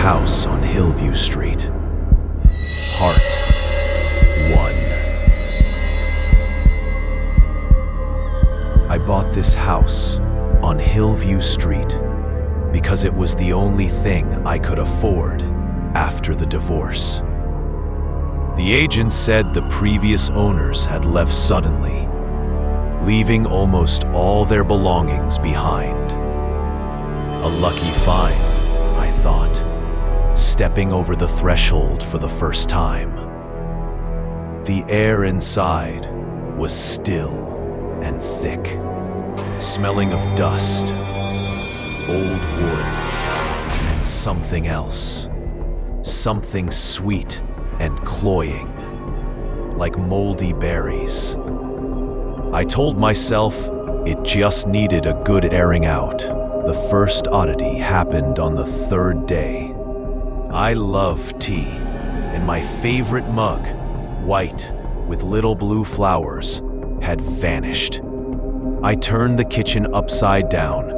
house on Hillview Street. Part 1. I bought this house on Hillview Street because it was the only thing I could afford after the divorce. The agent said the previous owners had left suddenly, leaving almost all their belongings behind. A lucky find, I thought, stepping over the threshold for the first time. The air inside was still and thick, smelling of dust, old wood, and something else. Something sweet and cloying, like moldy berries. I told myself it just needed a good airing out. The first oddity happened on the third day. I love tea, and my favorite mug, white with little blue flowers, had vanished. I turned the kitchen upside down,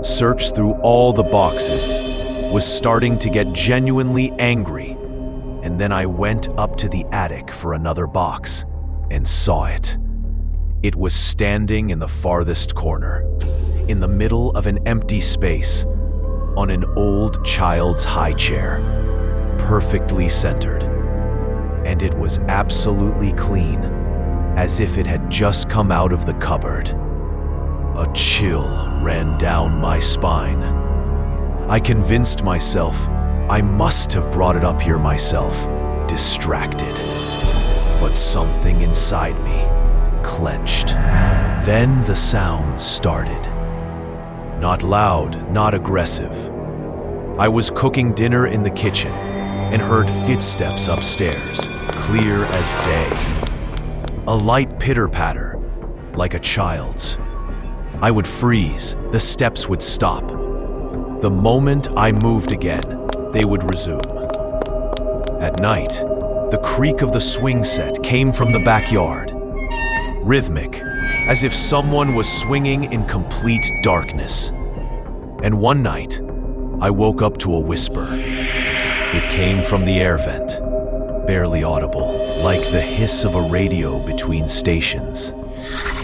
searched through all the boxes, was starting to get genuinely angry, and then I went up to the attic for another box and saw it. It was standing in the farthest corner, in the middle of an empty space, on an old child's high chair, perfectly centered. And it was absolutely clean, as if it had just come out of the cupboard. A chill ran down my spine. I convinced myself I must have brought it up here myself, distracted. But something inside me clenched. Then the sound started. Not loud, not aggressive. I was cooking dinner in the kitchen and heard footsteps upstairs, clear as day. A light pitter-patter, like a child's. I would freeze, the steps would stop. The moment I moved again, they would resume. At night, the creak of the swing set came from the backyard, rhythmic, as if someone was swinging in complete darkness. And one night, I woke up to a whisper. It came from the air vent, barely audible, like the hiss of a radio between stations.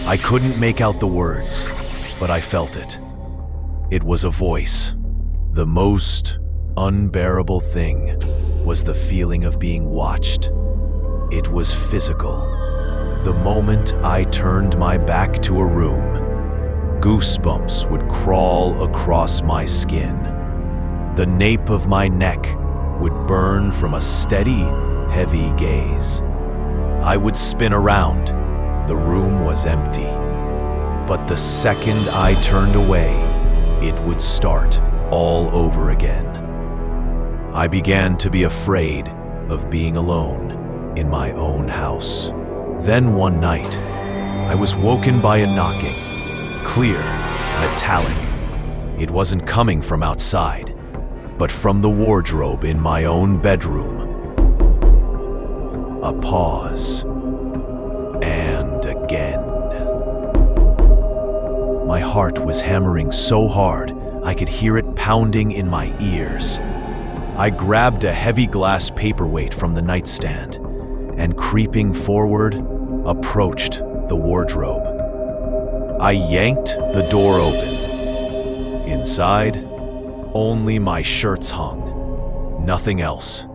I couldn't make out the words, but I felt it. It was a voice. The most unbearable thing was the feeling of being watched. It was physical. The moment I turned my back to a room, goosebumps would crawl across my skin. The nape of my neck would burn from a steady, heavy gaze. I would spin around. The room was empty. But the second I turned away, it would start all over again. I began to be afraid of being alone in my own house. Then one night, I was woken by a knocking, clear, metallic. It wasn't coming from outside, but from the wardrobe in my own bedroom. A pause, and again. My heart was hammering so hard, I could hear it pounding in my ears. I grabbed a heavy glass paperweight from the nightstand and, creeping forward, approached the wardrobe. I yanked the door open. Inside, only my shirts hung, nothing else.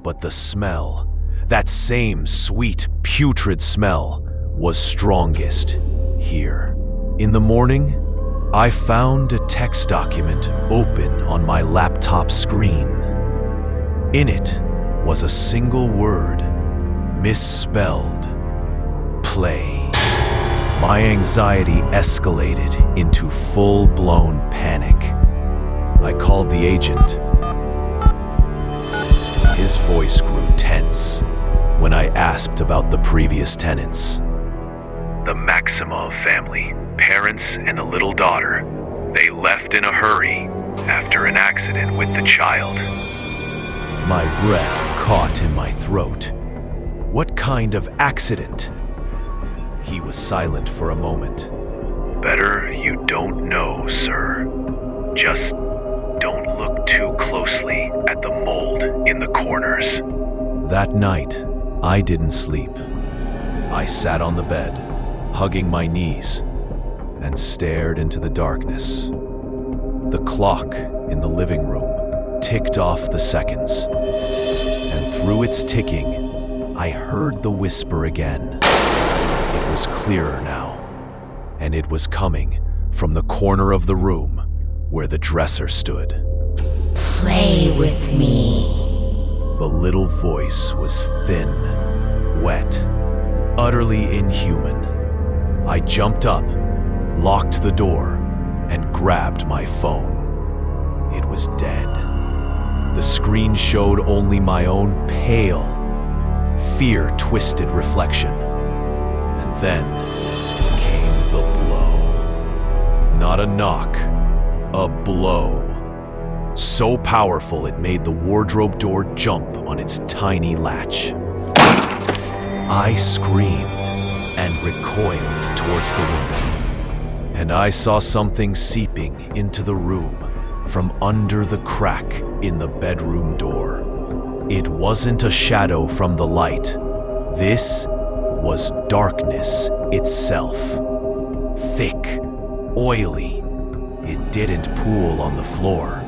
But the smell, that same sweet, putrid smell, was strongest here. In the morning, I found a text document open on my laptop screen. In it was a single word, misspelled. Play. My anxiety escalated into full-blown panic. I called the agent. His voice grew tense when I asked about the previous tenants. The Maximov family, parents and a little daughter. They left in a hurry after an accident with the child. My breath caught in my throat. What kind of accident? He was silent for a moment. Better you don't know, sir. Just don't look too closely closely at the mold in the corners. That night, I didn't sleep. I sat on the bed, hugging my knees, and stared into the darkness. The clock in the living room ticked off the seconds, and through its ticking, I heard the whisper again. It was clearer now, and it was coming from the corner of the room where the dresser stood. Play with me. The little voice was thin, wet, utterly inhuman. I jumped up, locked the door, and grabbed my phone. It was dead. The screen showed only my own pale, fear-twisted reflection. And then came the blow. Not a knock, a blow. So powerful it made the wardrobe door jump on its tiny latch. I screamed and recoiled towards the window, and I saw something seeping into the room from under the crack in the bedroom door. It wasn't a shadow from the light. This was darkness itself. Thick, oily. It didn't pool on the floor,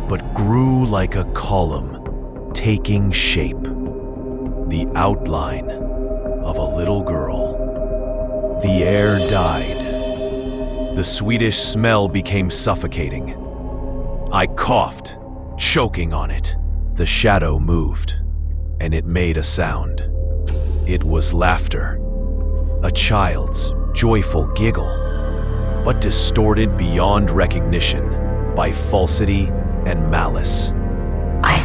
but grew like a column, taking shape. The outline of a little girl. The air died. The sweetish smell became suffocating. I coughed, choking on it. The shadow moved, and it made a sound. It was laughter, a child's joyful giggle, but distorted beyond recognition by falsity and malice. I